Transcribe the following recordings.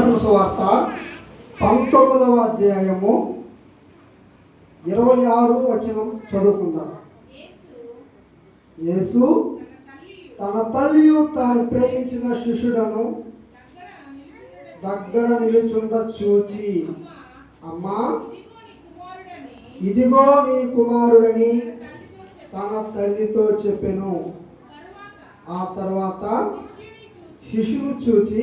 రాసిన సువార్త 19వ అధ్యాయము 26 వచనం చదువుకుందాం. యేసు తన తల్లియు తాను ప్రేమించిన శిష్యుడను దగ్గర నిలుచుండ చూచి, అమ్మా ఇదిగో నీ కుమారుడని తన తల్లితో చెప్పెను. ఆ తర్వాత శిష్యుడు చూచి,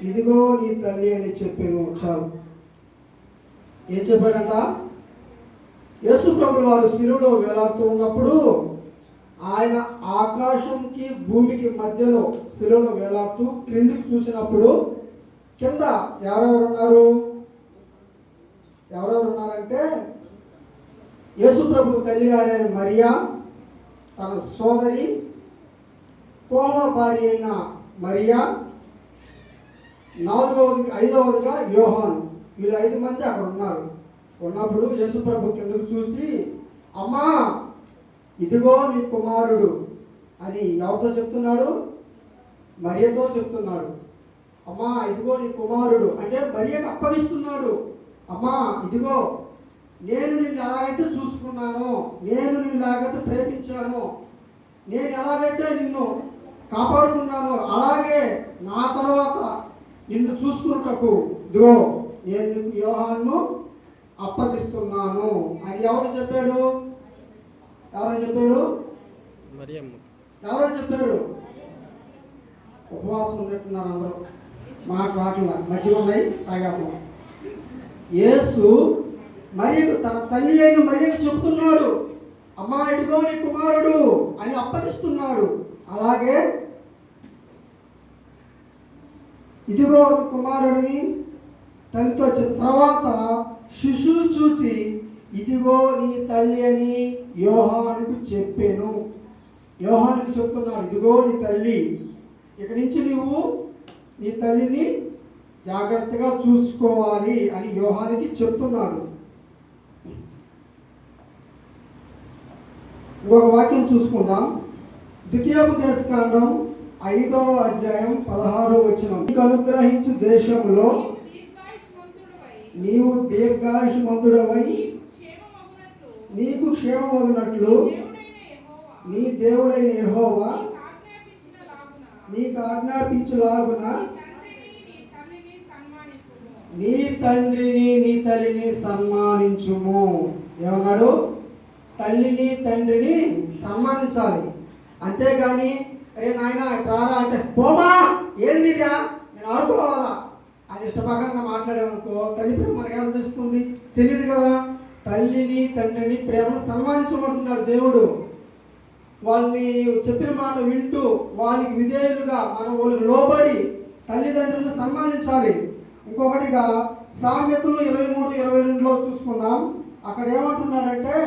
ఇదిగో నీ తల్లి అని చెప్పెను. చాలు. ఏం చెప్పాడంట? యేసు ప్రభువు వారు శిలువలో వేలాడుతూ ఉన్నప్పుడు ఆయన ఆకాశంకి భూమికి మధ్యలో శిలువలో వేలాడుతూ క్రిందికి చూసినప్పుడు కింద ఎవరెవరు ఉన్నారంటే యేసు ప్రభు తల్లి గారైన మరియా, తన సోదరి కోహ భార్య అయిన మరియా, 5వదిగా యోహాను. వీళ్ళు 5 మంది అక్కడ ఉన్నారు. ఉన్నప్పుడు యేసు ప్రభు కిందకు చూసి, అమ్మా ఇదిగో నీ కుమారుడు అని ఎవరితో చెప్తున్నాడు? మరియతో చెప్తున్నాడు. అమ్మా ఇదిగో నీ కుమారుడు అంటే మరియకు అప్పగిస్తున్నాడు. అమ్మా ఇదిగో నేను నిన్ను ఎలాగైతే చూసుకున్నానో, నేను నిన్ను ఎలాగైతే ప్రేమించానో, నేను ఎలాగైతే నిన్ను కాపాడుకున్నానో అలాగే నా తర్వాత నిన్ను చూసుకున్నటకు ఇదిగో నేను నీకు యోహాను అప్పగిస్తున్నాను అని ఎవరు చెప్పారు? ఉపవాసం ఉన్నట్టున్నారు అందరూ. మాటలు మంచిగా ఉన్నాయి, తాగాము. యేసు మరియకు తన తల్లి అయిన మరియకు చెబుతున్నాడు, అమ్మా ఇదిగో నీ కుమారుడు అని అప్పగిస్తున్నాడు. అలాగే ఇదిగో నీ కుమారుడిని తల్లితో తర్వాత శిష్యులు చూచి, ఇదిగో నీ తల్లి అని యోహానుకు చెప్పాను. యోహానుకు చెప్తున్నాడు, ఇదిగో నీ తల్లి, ఇక్కడి నుంచి నువ్వు నీ తల్లిని జాగ్రత్తగా చూసుకోవాలి అని యోహానికి చెప్తున్నాడు. ఇంకొక వాక్యం చూసుకుందాం. ద్వితీయోపదేశకాండం 5వ అధ్యాయం 16వ వచనం. నీకు అనుగ్రహించు దేశంలో నీవు దీర్ఘాయుష్మంతుడవై నీకు క్షేమమగునట్లు నీ దేవుడైన యెహోవా నీకు ఆజ్ఞాపించులాగున నీ తండ్రిని నీ తల్లిని సన్మానించుము. ఏమన్నాడు? తల్లిని తండ్రిని సన్మానించాలి. అంతేగాని అరే నాయన రారా అంటే పోమా ఏందిగా నేను ఆడుకోవాలా అని ఇష్టపకంగా మాట్లాడేవనుకో తల్లి ప్రేమ మనకు ఎలా తెలుస్తుంది? తెలియదు కదా. తల్లిని తండ్రిని ప్రేమను సన్మానించమంటున్నాడు దేవుడు. వాళ్ళని చెప్పిన మాట వింటూ వాళ్ళకి విధేయులుగా మనం వాళ్ళకి లోబడి తల్లిదండ్రులను సన్మానించాలి. ఇంకొకటిగా సామెతలు 23-22లో చూసుకుందాం. అక్కడ ఏమంటున్నాడంటే,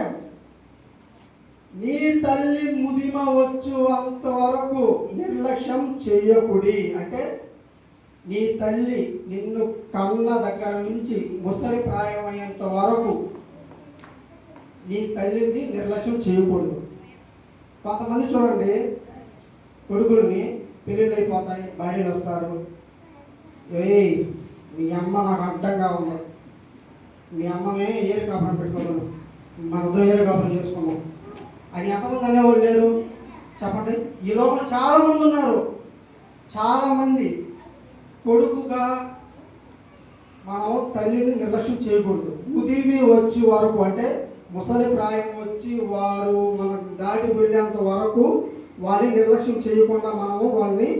నీ తల్లి ముదిమ వచ్చు అంతవరకు నిర్లక్ష్యం చేయకుడి. అంటే నీ తల్లి నిన్ను కన్న దగ్గర నుంచి ముసలి ప్రాయమయ్యేంత వరకు నీ తల్లిని నిర్లక్ష్యం చేయకూడదు. కొంతమంది చూడండి, కొడుకుల్ని పెళ్ళిళ్ళు అయిపోతాయి, భార్యలు వస్తారు, ఏయ్ మీ అమ్మ నాకు అడ్డంగా ఉంది, మీ అమ్మనే ఏరు కాపురం పెట్టుకోగలను, మనతో ఏరు కాపురం చేసుకున్నాం అని ఎంతమంది అనేవాళ్ళు లేరు చెప్పండి? ఈ లోపల చాలామంది ఉన్నారు. చాలామంది కొడుకుగా మనం తల్లిని నిర్లక్ష్యం చేయకూడదు. ముదిమి వచ్చే వరకు అంటే ముసలి ప్రాయం వచ్చి వారు మనకు దాటి వెళ్ళేంత వరకు వాళ్ళని నిర్లక్ష్యం చేయకుండా మనము వాళ్ళని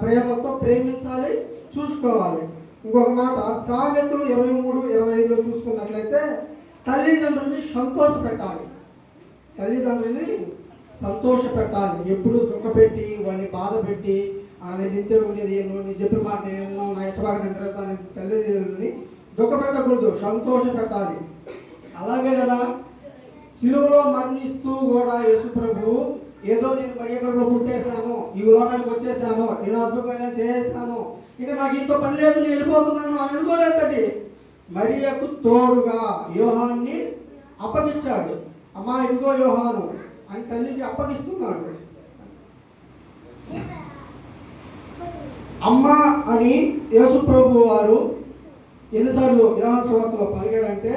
ప్రేమతో ప్రేమించాలి, చూసుకోవాలి. ఇంకొక మాట సామెతలు 23-25లో చూసుకున్నట్లయితే తల్లిదండ్రుల్ని సంతోషపెట్టాలి. తల్లిదండ్రుల్ని సంతోషపెట్టాలి. ఎప్పుడు దుఃఖపెట్టి వాళ్ళని బాధ పెట్టి నేను ఇంతే ఉండేది, నీ చెప్పిన మాట నేను నా ఇష్టబాగా తిరుగుతాను తల్లిదండ్రుల్ని దుఃఖపెట్టకూడదు, సంతోషపెట్టాలి. అలాగే కదా శిలువలో మరణిస్తూ కూడా యేసు ప్రభు ఏదో నేను మరియకడలో పుట్టేశాను, ఈ లోకానికి వచ్చేసాను, నేను అద్భుతమైన చేశాను, ఇక నాకు ఇంతో పని లేదు, నేను వెళ్ళిపోతున్నాను అని అనుకోలేదండి. మరియకు తోడుగా యోహాన్ని అప్పగించాడు. అమ్మా ఇదిగో యోహాను అని తల్లికి అప్పగిస్తున్నాడు. అమ్మ అని యేసు ప్రభు వారు ఎన్నిసార్లు యోహాను సువార్తలో పలికాడంటే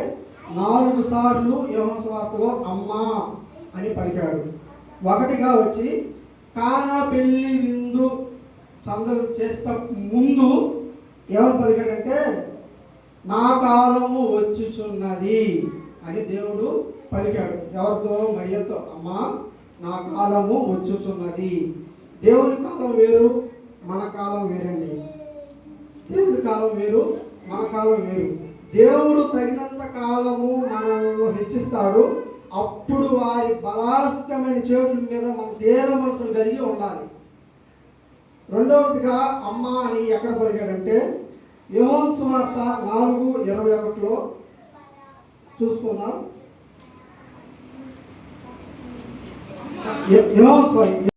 4 సార్లు యోహాను సువార్తలో అమ్మా అని పలికాడు. ఒకటిగా వచ్చి కానా పెళ్లి విందు సందర్భం చేసిన ముందు ఏమని పలికాడంటే నా కాలము వచ్చుచున్నది అని దేవుడు పలికాడు. ఎవరితో? మరియతో. అమ్మా నా కాలము వచ్చుచున్నది. దేవుని కాలం వేరు, మన కాలం వేరండి. దేవుని కాలం వేరు, మన కాలం వేరు. దేవుడు తగినంత కాలము మనల్ని హెచ్చిస్తాడు. అప్పుడు వారి బలాష్టమైన చేతుల మీద మన దేన మనసులు కలిగి ఉండాలి. రెండవదిగా అమ్మ అని ఎక్కడ పలికాడంటే యోహాను సువార్త 4:21 చూసుకుందాం.